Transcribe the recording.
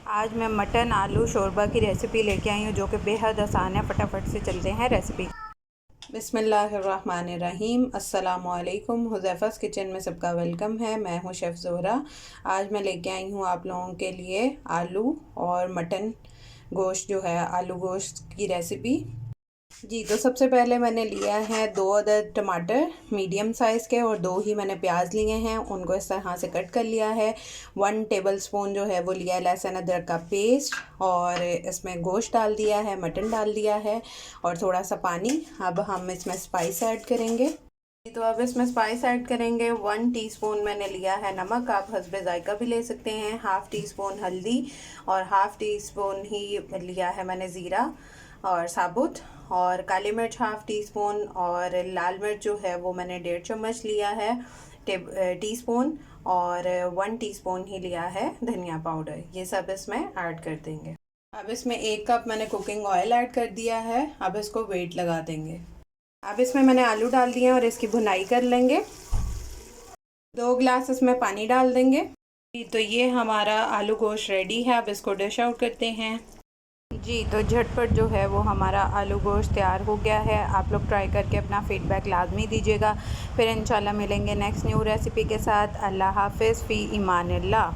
आज मैं मटन आलू शोरबा की रेसिपी लेके आई हूँ जो कि बेहद आसान है। फटाफट से चलते हैं रेसिपी। बिस्मिल्लाहिर्रहमानिर्रहीम। अस्सलामुअलैकुम। हुज़ैफ़ा's किचन में सबका वेलकम है। मैं हूँ शेफ़ ज़ोहरा। आज मैं लेके आई हूँ आप लोगों के लिए आलू और मटन गोश्त जो है आलू गोश्त की रेसिपी। जी, तो सबसे पहले मैंने लिया है 2 अदद टमाटर मीडियम साइज़ के और 2 ही मैंने प्याज लिए हैं, उनको इस तरह से कट कर लिया है। 1 टेबलस्पून जो है वो लिया है लहसुन अदरक का पेस्ट और इसमें गोश्त डाल दिया है, मटन डाल दिया है और थोड़ा सा पानी। अब हम इसमें स्पाइस ऐड करेंगे। तो अब इसमें स्पाइस ऐड करेंगे। 1 टीस्पून मैंने लिया है नमक, आप हस्बे जायका भी ले सकते हैं। हाफ़ टी स्पून हल्दी और हाफ़ टी स्पून ही लिया है मैंने ज़ीरा और साबुत, और काली मिर्च हाफ़ टी स्पून और लाल मिर्च जो है वो मैंने 1.5 चम्मच लिया है टीस्पून, और 1 टीस्पून ही लिया है धनिया पाउडर। ये सब इसमें ऐड कर देंगे। अब इसमें 1 कप मैंने कुकिंग ऑयल ऐड कर दिया है। अब इसको वेट लगा देंगे। अब इसमें मैंने आलू डाल दिए हैं और इसकी भुनाई कर लेंगे। 2 गिलास इसमें पानी डाल देंगे। तो ये हमारा आलू गोश्त रेडी है। अब इसको डिश आउट करते हैं। जी, तो झटपट जो है वो हमारा आलू गोश्त तैयार हो गया है। आप लोग ट्राई करके अपना फ़ीडबैक लाजमी दीजिएगा। फिर इंशाल्लाह मिलेंगे नेक्स्ट न्यू रेसिपी के साथ। अल्लाह हाफ़िज़ फ़ी ईमानिल्लाह।